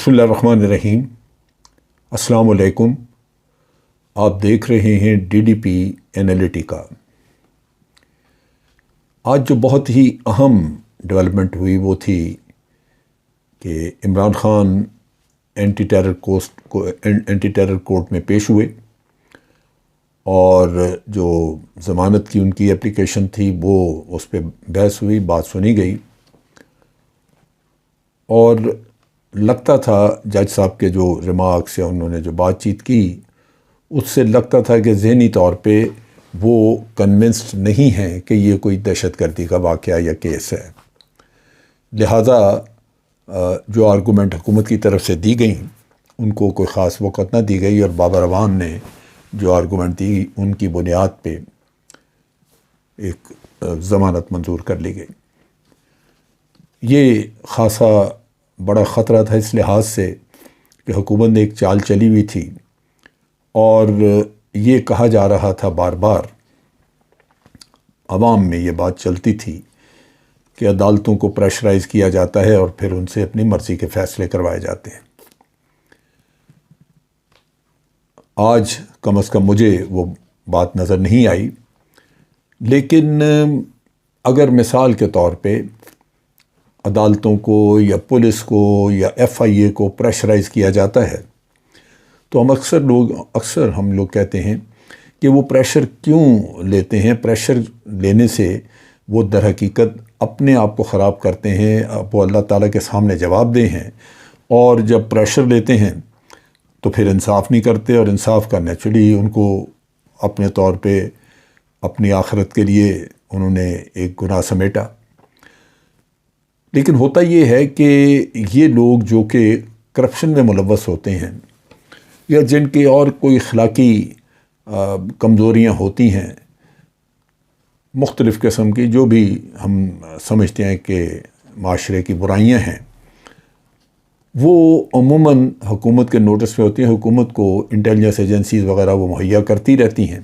بسم اللہ الرحمن الرحیم۔ السلام علیکم۔ آپ دیکھ رہے ہیں ڈی ڈی پی انالیٹیکا۔ آج جو بہت ہی اہم ڈیولپمنٹ ہوئی وہ تھی کہ Imran Khan anti terror court میں پیش ہوئے اور جو ضمانت کی ان کی اپلیکیشن تھی وہ اس پہ بحث ہوئی، بات سنی گئی، اور لگتا تھا جج صاحب کے جو ریمارکس یا انہوں نے جو بات چیت کی اس سے لگتا تھا کہ ذہنی طور پہ وہ کنونسڈ نہیں ہیں کہ یہ کوئی دہشت گردی کا واقعہ یا کیس ہے۔ لہٰذا جو آرگومنٹ حکومت کی طرف سے دی گئیں ان کو کوئی خاص وقت نہ دی گئی، اور بابر عوام نے جو آرگومنٹ دی ان کی بنیاد پہ ایک ضمانت منظور کر لی گئی۔ یہ خاصا بڑا خطرہ تھا اس لحاظ سے کہ حکومت نے ایک چال چلی ہوئی تھی اور یہ کہا جا رہا تھا بار بار، عوام میں یہ بات چلتی تھی کہ عدالتوں کو پریشرائز کیا جاتا ہے اور پھر ان سے اپنی مرضی کے فیصلے کروائے جاتے ہیں۔ آج کم از کم مجھے وہ بات نظر نہیں آئی، لیکن اگر مثال کے طور پہ عدالتوں کو یا پولیس کو یا ایف آئی اے کو پریشرائز کیا جاتا ہے تو اکثر ہم لوگ کہتے ہیں کہ وہ پریشر کیوں لیتے ہیں۔ پریشر لینے سے وہ در حقیقت اپنے آپ کو خراب کرتے ہیں، وہ اللہ تعالیٰ کے سامنے جواب دہ ہیں، اور جب پریشر لیتے ہیں تو پھر انصاف نہیں کرتے، اور انصاف کا نیچرلی ان کو اپنے طور پہ اپنی آخرت کے لیے انہوں نے ایک گناہ سمیٹا۔ لیکن ہوتا یہ ہے کہ یہ لوگ جو کہ کرپشن میں ملوث ہوتے ہیں یا جن کی اور کوئی اخلاقی کمزوریاں ہوتی ہیں، مختلف قسم کی جو بھی ہم سمجھتے ہیں کہ معاشرے کی برائیاں ہیں، وہ عموماً حکومت کے نوٹس میں ہوتی ہیں۔ حکومت کو انٹیلیجنس ایجنسیز وغیرہ وہ مہیا کرتی رہتی ہیں،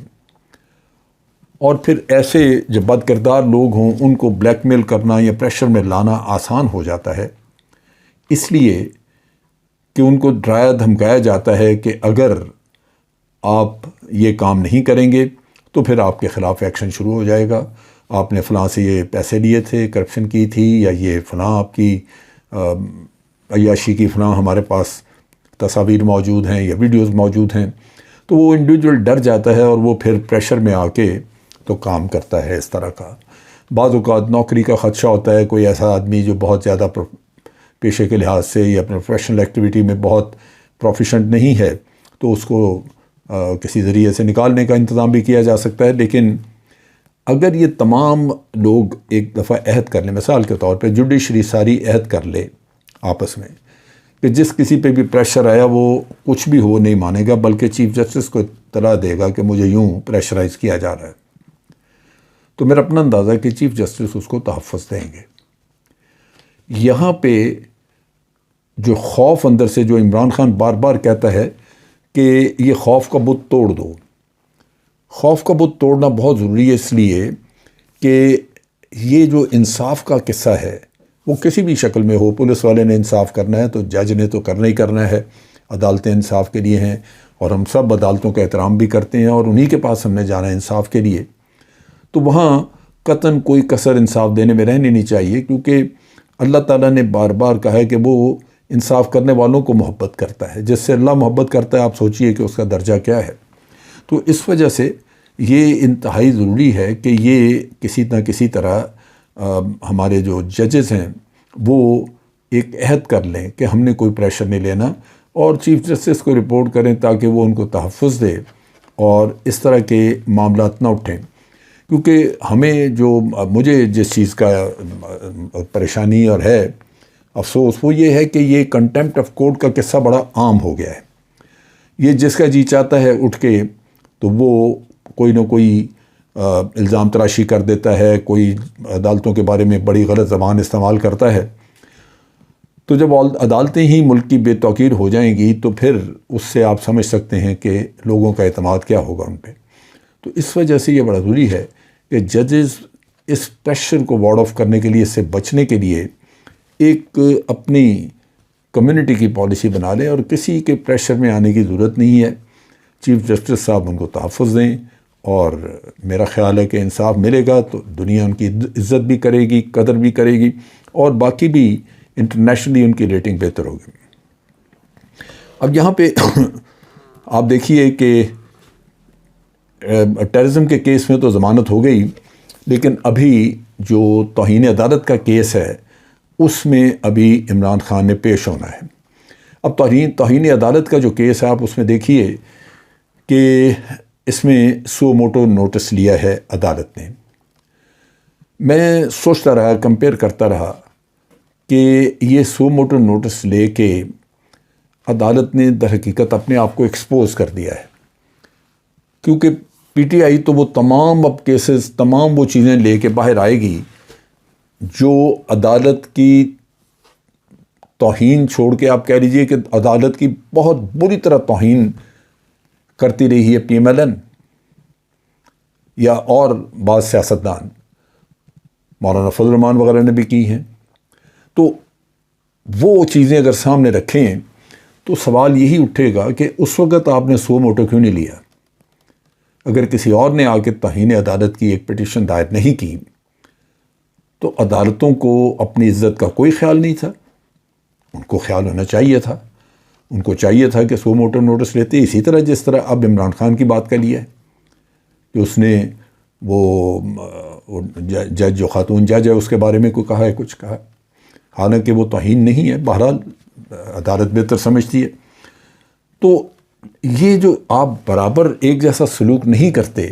اور پھر ایسے جو بد کردار لوگ ہوں ان کو بلیک میل کرنا یا پریشر میں لانا آسان ہو جاتا ہے، اس لیے کہ ان کو ڈرایا دھمکایا جاتا ہے کہ اگر آپ یہ کام نہیں کریں گے تو پھر آپ کے خلاف ایکشن شروع ہو جائے گا، آپ نے فلاں سے یہ پیسے لیے تھے، کرپشن کی تھی، یا یہ فلاں آپ کی عیاشی کی فلاں ہمارے پاس تصاویر موجود ہیں یا ویڈیوز موجود ہیں۔ تو وہ انڈیویجول ڈر جاتا ہے اور وہ پھر پریشر میں آ کے تو کام کرتا ہے اس طرح کا۔ بعض اوقات نوکری کا خدشہ ہوتا ہے، کوئی ایسا آدمی جو بہت زیادہ پیشے کے لحاظ سے یا پروفیشنل ایکٹیویٹی میں بہت پروفیشنٹ نہیں ہے تو اس کو کسی ذریعے سے نکالنے کا انتظام بھی کیا جا سکتا ہے۔ لیکن اگر یہ تمام لوگ ایک دفعہ عہد کر لیں، مثال کے طور پہ جوڈیشری ساری عہد کر لے آپس میں کہ جس کسی پہ بھی پریشر آیا وہ کچھ بھی ہو نہیں مانے گا، بلکہ چیف جسٹس کو اطلاع دے گا کہ مجھے یوں پریشرائز کیا جا رہا ہے، تو میرا اپنا اندازہ ہے کہ چیف جسٹس اس کو تحفظ دیں گے۔ یہاں پہ جو خوف اندر سے جو عمران خان بار بار کہتا ہے کہ یہ خوف کا بت توڑ دو، خوف کا بت توڑنا بہت ضروری ہے، اس لیے کہ یہ جو انصاف کا قصہ ہے وہ کسی بھی شکل میں ہو، پولیس والے نے انصاف کرنا ہے تو جج نے تو کرنا ہی کرنا ہے، عدالتیں انصاف کے لیے ہیں اور ہم سب عدالتوں کا احترام بھی کرتے ہیں اور انہی کے پاس ہم نے جانا ہے انصاف کے لیے، تو وہاں قطعاً کوئی کسر انصاف دینے میں رہنی نہیں چاہیے، کیونکہ اللہ تعالیٰ نے بار بار کہا ہے کہ وہ انصاف کرنے والوں کو محبت کرتا ہے۔ جس سے اللہ محبت کرتا ہے آپ سوچئے کہ اس کا درجہ کیا ہے۔ تو اس وجہ سے یہ انتہائی ضروری ہے کہ یہ کسی نہ کسی طرح ہمارے جو ججز ہیں وہ ایک عہد کر لیں کہ ہم نے کوئی پریشر نہیں لینا، اور چیف جسٹس کو رپورٹ کریں تاکہ وہ ان کو تحفظ دے اور اس طرح کے معاملات نہ اٹھیں۔ کیونکہ ہمیں مجھے جس چیز کا پریشانی اور ہے افسوس وہ یہ ہے کہ یہ کنٹیمپٹ آف کورٹ کا قصہ بڑا عام ہو گیا ہے۔ یہ جس کا جی چاہتا ہے اٹھ کے تو وہ کوئی نہ کوئی الزام تراشی کر دیتا ہے، کوئی عدالتوں کے بارے میں بڑی غلط زبان استعمال کرتا ہے، تو جب عدالتیں ہی ملک کی بے توقیر ہو جائیں گی تو پھر اس سے آپ سمجھ سکتے ہیں کہ لوگوں کا اعتماد کیا ہوگا ان پہ۔ تو اس وجہ سے یہ بڑا ضروری ہے کہ ججز اس پریشر کو وارڈ آف کرنے کے لیے، اس سے بچنے کے لیے ایک اپنی کمیونٹی کی پالیسی بنا لیں اور کسی کے پریشر میں آنے کی ضرورت نہیں ہے. چیف جسٹس صاحب ان کو تحفظ دیں اور میرا خیال ہے کہ انصاف ملے گا تو دنیا ان کی عزت بھی کرے گی, قدر بھی کرے گی, اور باقی بھی انٹرنیشنلی ان کی ریٹنگ بہتر ہوگی. اب یہاں پہ آپ دیکھیے کہ ٹیررزم کے کیس میں تو ضمانت ہو گئی, لیکن ابھی جو توہین عدالت کا کیس ہے اس میں ابھی عمران خان نے پیش ہونا ہے. اب توہین عدالت کا جو کیس ہے آپ اس میں دیکھیے کہ اس میں سو موٹو نوٹس لیا ہے عدالت نے. میں سوچتا رہا, کمپیئر کرتا رہا کہ یہ سو موٹو نوٹس لے کے عدالت نے در حقیقت اپنے آپ کو ایکسپوز کر دیا ہے, کیونکہ پی ٹی آئی تو وہ تمام اب کیسز, تمام وہ چیزیں لے کے باہر آئے گی جو عدالت کی توہین چھوڑ کے آپ کہہ لیجئے کہ عدالت کی بہت بری طرح توہین کرتی رہی ہے پی ایم ایل این یا اور بعض سیاستدان, مولانا فضل الرحمان وغیرہ نے بھی کی ہیں. تو وہ چیزیں اگر سامنے رکھیں تو سوال یہی اٹھے گا کہ اس وقت آپ نے سو موٹو کیوں نہیں لیا؟ اگر کسی اور نے آ کے توہین عدالت کی ایک پٹیشن دائر نہیں کی تو عدالتوں کو اپنی عزت کا کوئی خیال نہیں تھا. ان کو خیال ہونا چاہیے تھا, ان کو چاہیے تھا کہ سو موٹو نوٹس لیتے, اسی طرح جس طرح اب عمران خان کی بات کا لیا ہے کہ اس نے وہ جج جو خاتون جج ہے اس کے بارے میں کوئی کہا ہے, کچھ کہا, حالانکہ وہ توہین نہیں ہے, بہرحال عدالت بہتر سمجھتی ہے. تو یہ جو آپ برابر ایک جیسا سلوک نہیں کرتے,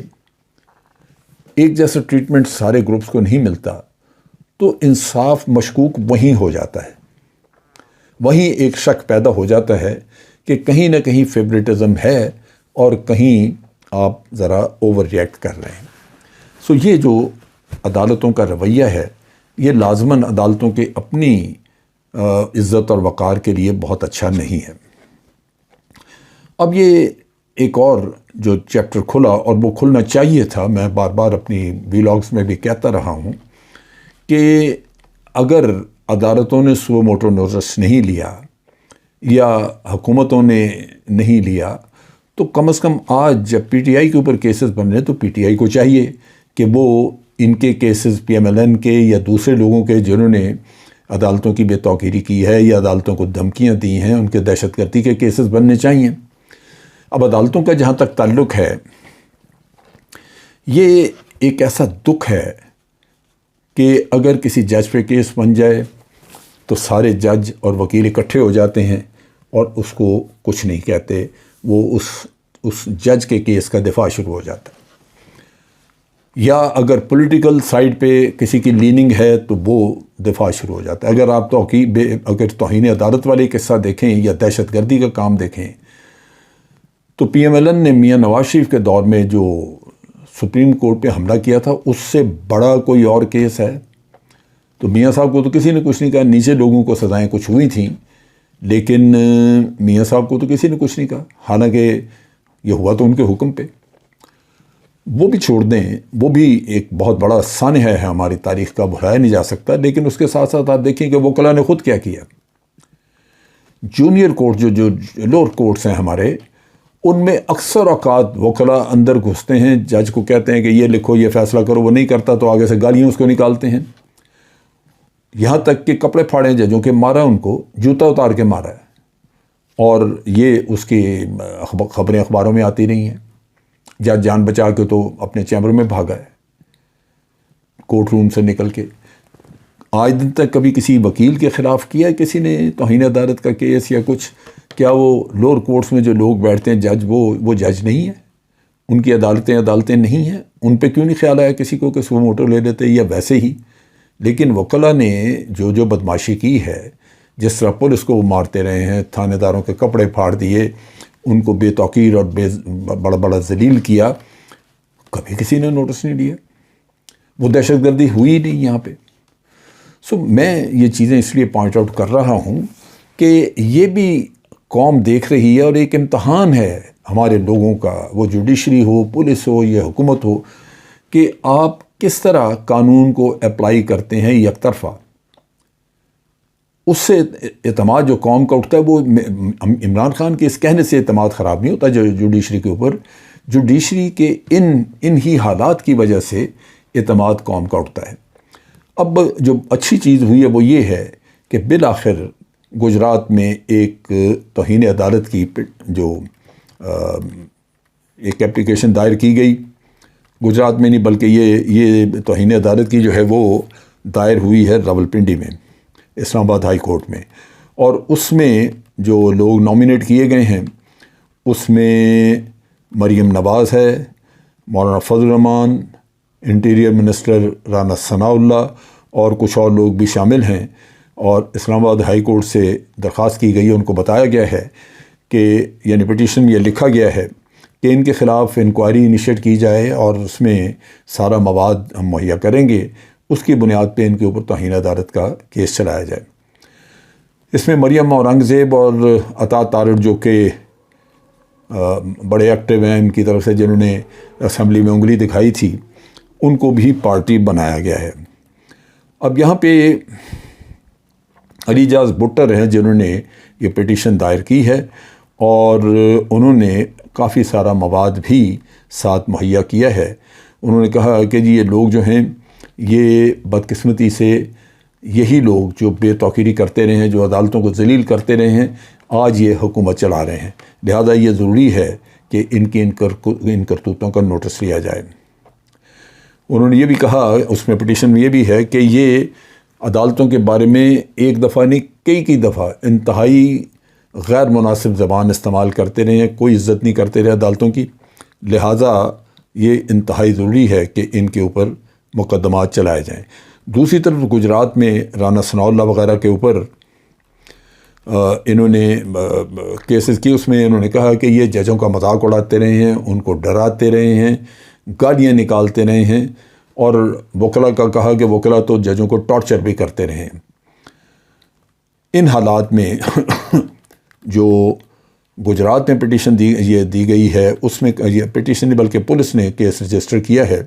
ایک جیسا ٹریٹمنٹ سارے گروپس کو نہیں ملتا, تو انصاف مشکوک وہیں ہو جاتا ہے, وہیں ایک شک پیدا ہو جاتا ہے کہ کہیں نہ کہیں فیوریٹزم ہے اور کہیں آپ ذرا اوور ریئیکٹ کر رہے ہیں. سو یہ جو عدالتوں کا رویہ ہے یہ لازماً عدالتوں کے اپنی عزت اور وقار کے لیے بہت اچھا نہیں ہے. اب یہ ایک اور جو چیپٹر کھلا, اور وہ کھلنا چاہیے تھا, میں بار بار اپنی ویلاگز میں بھی کہتا رہا ہوں کہ اگر عدالتوں نے سو موٹو نوٹس نہیں لیا یا حکومتوں نے نہیں لیا تو کم از کم آج جب پی ٹی آئی کے اوپر کیسز بن رہے ہیں تو پی ٹی آئی کو چاہیے کہ وہ ان کے cases P M L N کے یا دوسرے لوگوں کے جنہوں نے عدالتوں کی بے توقیری کی ہے یا عدالتوں کو دھمکیاں دی ہیں, ان کے دہشت گردی کے کیسز بننے چاہیے. اب عدالتوں کا جہاں تک تعلق ہے, یہ ایک ایسا دکھ ہے کہ اگر کسی جج پہ کیس بن جائے تو سارے جج اور وکیل اکٹھے ہو جاتے ہیں اور اس کو کچھ نہیں کہتے, وہ اس جج کے کیس کا دفاع شروع ہو جاتا ہے. یا اگر پولیٹیکل سائیڈ پہ کسی کی لیننگ ہے تو وہ دفاع شروع ہو جاتا ہے. اگر آپ اگر توہین عدالت والے قصہ دیکھیں یا دہشت گردی کا کام دیکھیں تو پی ایم ایل این نے میاں نواز شریف کے دور میں جو سپریم کورٹ پہ حملہ کیا تھا اس سے بڑا کوئی اور کیس ہے؟ تو میاں صاحب کو تو کسی نے کچھ نہیں کہا, نیچے لوگوں کو سزائیں کچھ ہوئی تھیں لیکن میاں صاحب کو تو کسی نے کچھ نہیں کہا, حالانکہ یہ ہوا تو ان کے حکم پہ. وہ بھی چھوڑ دیں, وہ بھی ایک بہت بڑا سانحہ ہے ہماری تاریخ کا, بھلایا نہیں جا سکتا. لیکن اس کے ساتھ ساتھ آپ دیکھیں کہ وکلاء نے خود کیا کیا. جونیئر کورٹ جو لوور کورٹس ہیں ہمارے, ان میں اکثر اوقات وکلاء اندر گھستے ہیں, جج کو کہتے ہیں کہ یہ لکھو, یہ فیصلہ کرو, وہ نہیں کرتا تو آگے سے گالیاں اس کو نکالتے ہیں. یہاں تک کہ کپڑے پھاڑے ججوں کے, مارا ان کو, جوتا اتار کے مارا ہے, اور یہ اس کی خبریں اخباروں میں آتی رہی ہیں. جج جان بچا کے تو اپنے چیمبر میں بھاگا ہے کورٹ روم سے نکل کے. آج دن تک کبھی کسی وکیل کے خلاف کیا ہے کسی نے توہین عدالت کا کیس یا کچھ؟ کیا وہ لوور کورٹس میں جو لوگ بیٹھتے ہیں جج, وہ جج نہیں ہیں؟ ان کی عدالتیں نہیں ہیں؟ ان پہ کیوں نہیں خیال آیا کسی کو کہ سو موٹو لے لیتے یا ویسے ہی؟ لیکن وکلاء نے جو بدماشی کی ہے, جس طرح پولیس کو وہ مارتے رہے ہیں, تھانے داروں کے کپڑے پھاڑ دیے, ان کو بے توقیر اور بڑا بڑا ذلیل کیا, کبھی کسی نے نوٹس نہیں لیا. وہ دہشت گردی ہوئی نہیں یہاں پہ. سو میں یہ چیزیں اس لیے پوائنٹ آؤٹ کر رہا ہوں کہ یہ بھی قوم دیکھ رہی ہے, اور ایک امتحان ہے ہمارے لوگوں کا, وہ جوڈیشری ہو, پولیس ہو یا حکومت ہو, کہ آپ کس طرح قانون کو اپلائی کرتے ہیں یک طرفہ. اس سے اعتماد جو قوم کا اٹھتا ہے وہ عمران خان کے اس کہنے سے اعتماد خراب نہیں ہوتا جو جوڈیشری کے اوپر، جوڈیشری کے ان ہی حالات کی وجہ سے اعتماد قوم کا اٹھتا ہے۔ اب جو اچھی چیز ہوئی ہے وہ یہ ہے کہ بالآخر گجرات میں ایک توہین عدالت کی جو ایک اپلیکیشن دائر کی گئی، گجرات میں نہیں بلکہ یہ توہین عدالت کی جو ہے وہ دائر ہوئی ہے راولپنڈی میں، اسلام آباد ہائی کورٹ میں، اور اس میں جو لوگ نامینیٹ کیے گئے ہیں اس میں مریم نواز ہے، مولانا فضل الرحمان، انٹیریئر منسٹر رانا ثناء اللہ اور کچھ اور لوگ بھی شامل ہیں، اور اسلام آباد ہائی کورٹ سے درخواست کی گئی ہے، ان کو بتایا گیا ہے کہ یعنی پٹیشن میں یہ لکھا گیا ہے کہ ان کے خلاف انکوائری انیشیٹ کی جائے اور اس میں سارا مواد ہم مہیا کریں گے، اس کی بنیاد پہ ان کے اوپر توہین عدالت کا کیس چلایا جائے۔ اس میں مریم اورنگزیب اور عطا طارق جو کہ بڑے ایکٹیو ہیں ان کی طرف سے، جنہوں نے اسمبلی میں انگلی دکھائی تھی، ان کو بھی پارٹی بنایا گیا ہے۔ اب یہاں پہ علی جاز بٹر ہیں جنہوں نے یہ پٹیشن دائر کی ہے، اور انہوں نے کافی سارا مواد بھی ساتھ مہیا کیا ہے۔ انہوں نے کہا کہ جی یہ لوگ جو ہیں یہ بدقسمتی سے یہی لوگ جو بے توقیری کرتے رہے ہیں، جو عدالتوں کو ذلیل کرتے رہے ہیں، آج یہ حکومت چلا رہے ہیں، لہذا یہ ضروری ہے کہ ان کی ان کرتوتوں کا نوٹس لیا جائے۔ انہوں نے یہ بھی کہا، اس میں پٹیشن میں یہ بھی ہے کہ یہ عدالتوں کے بارے میں ایک دفعہ نہیں کئی دفعہ انتہائی غیر مناسب زبان استعمال کرتے رہے ہیں، کوئی عزت نہیں کرتے رہے عدالتوں کی، لہٰذا یہ انتہائی ضروری ہے کہ ان کے اوپر مقدمات چلائے جائیں۔ دوسری طرف گجرات میں رانا ثناء اللہ وغیرہ کے اوپر انہوں نے کیسز کی، اس میں انہوں نے کہا کہ یہ ججوں کا مذاق اڑاتے رہے ہیں، ان کو ڈراتے رہے ہیں، گالیاں نکالتے رہے ہیں، اور وکلا کا کہا کہ وکلا تو ججوں کو ٹارچر بھی کرتے رہے ہیں۔ ان حالات میں جو گجرات میں پٹیشن دی گئی ہے، اس میں یہ پٹیشن نہیں بلکہ پولیس نے کیس رجسٹر کیا ہے،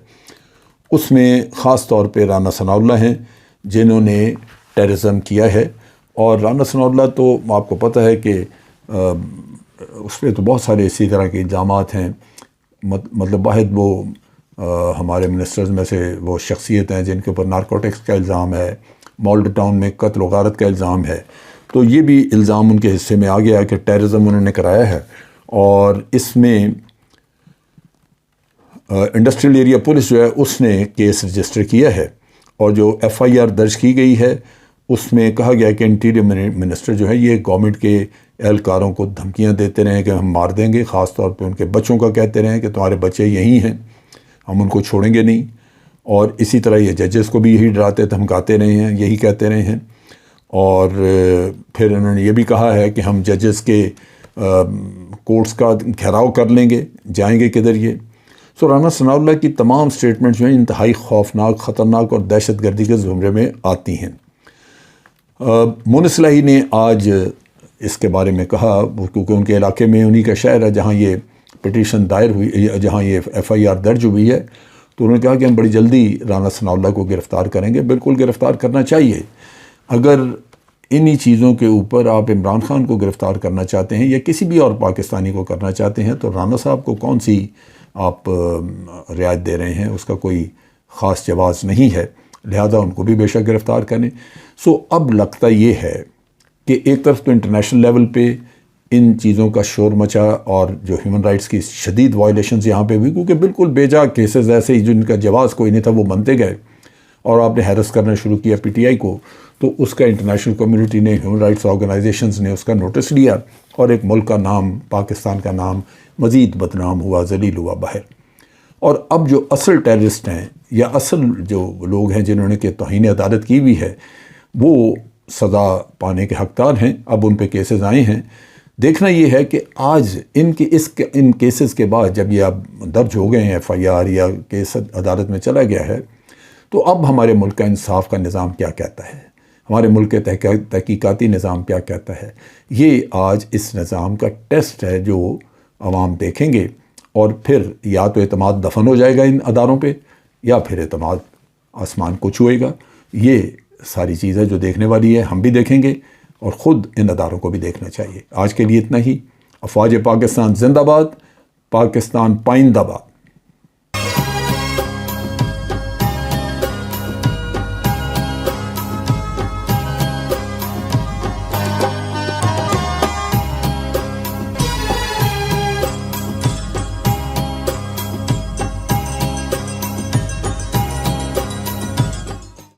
اس میں خاص طور پہ رانا ثناء اللہ ہیں جنہوں نے ٹیررزم کیا ہے۔ اور رانا ثناء اللہ تو آپ کو پتہ ہے کہ اس پہ تو بہت سارے اسی طرح کے الزامات ہیں، مطلب واحد وہ ہمارے منسٹرز میں سے وہ شخصیت ہیں جن کے اوپر نارکوٹکس کا الزام ہے، مالڈ ٹاؤن میں قتل و غارت کا الزام ہے، تو یہ بھی الزام ان کے حصے میں آ گیا کہ ٹیررزم انہوں نے کرایا ہے۔ اور اس میں انڈسٹریل ایریا پولیس جو ہے اس نے کیس رجسٹر کیا ہے، اور جو ایف آئی آر درج کی گئی ہے اس میں کہا گیا کہ انٹیریئر منسٹر جو ہے یہ گورنمنٹ کے اہلکاروں کو دھمکیاں دیتے رہے کہ ہم مار دیں گے، خاص طور پہ ان کے بچوں کا کہتے رہے کہ تمہارے بچے یہی ہیں، ہم ان کو چھوڑیں گے نہیں، اور اسی طرح یہ ججز کو بھی یہی ڈراتے دھمکاتے رہے ہیں، یہی کہتے رہے ہیں۔ اور پھر انہوں نے یہ بھی کہا ہے کہ ہم ججز کے کورٹس کا گھیراؤ کر لیں گے، جائیں گے کدھر یہ۔ سو رانا ثناء اللہ کی تمام سٹیٹمنٹ جو ہیں انتہائی خوفناک، خطرناک اور دہشت گردی کے زمرے میں آتی ہیں۔ مونس الہی نے آج اس کے بارے میں کہا، کیونکہ ان کے علاقے میں انہی کا شہر ہے جہاں یہ پٹیشن دائر ہوئی، جہاں یہ ایف آئی آر درج ہوئی ہے، تو انہوں نے کہا کہ ہم بڑی جلدی رانا ثناء اللہ کو گرفتار کریں گے۔ بالکل گرفتار کرنا چاہیے۔ اگر انہی چیزوں کے اوپر آپ عمران خان کو گرفتار کرنا چاہتے ہیں یا کسی بھی اور پاکستانی کو کرنا چاہتے ہیں تو رانا صاحب کو کون سی آپ رعایت دے رہے ہیں؟ اس کا کوئی خاص جواز نہیں ہے، لہذا ان کو بھی بے شک گرفتار کریں۔ سو اب لگتا یہ ہے کہ ایک طرف تو انٹرنیشنل لیول پہ ان چیزوں کا شور مچا اور جو ہیومن رائٹس کی شدید وائلیشنز یہاں پہ ہوئی، کیونکہ بالکل بے جا کیسز ایسے ہی جن کا جواز کوئی نہیں تھا وہ بنتے گئے، اور آپ نے ہیرس کرنا شروع کیا پی ٹی آئی کو، تو اس کا انٹرنیشنل کمیونٹی نے، ہیومن رائٹس آرگنائزیشنز نے اس کا نوٹس لیا، اور ایک ملک کا نام، پاکستان کا نام مزید بدنام ہوا، ذلیل ہوا باہر۔ اور اب جو اصل ٹیررسٹ ہیں یا اصل جو لوگ ہیں جنہوں نے کہ توہین عدالت کی ہوئی ہے، وہ سزا پانے کے حقدار ہیں۔ اب ان پہ کیسز آئے ہیں۔ دیکھنا یہ ہے کہ آج ان کیسز کے بعد جب یہ اب درج ہو گئے ہیں ایف آئی آر یا کیس عدالت میں چلا گیا ہے، تو اب ہمارے ملک کا انصاف کا نظام کیا کہتا ہے، ہمارے ملک کے تحقیقاتی نظام کیا کہتا ہے، یہ آج اس نظام کا ٹیسٹ ہے جو عوام دیکھیں گے، اور پھر یا تو اعتماد دفن ہو جائے گا ان اداروں پہ، یا پھر اعتماد آسمان کو چھوئے گا۔ یہ ساری چیز ہے جو دیکھنے والی ہے، ہم بھی دیکھیں گے اور خود ان اداروں کو بھی دیکھنا چاہیے۔ آج کے لیے اتنا ہی۔ افواج پاکستان زندہ باد، پاکستان پائندہ باد۔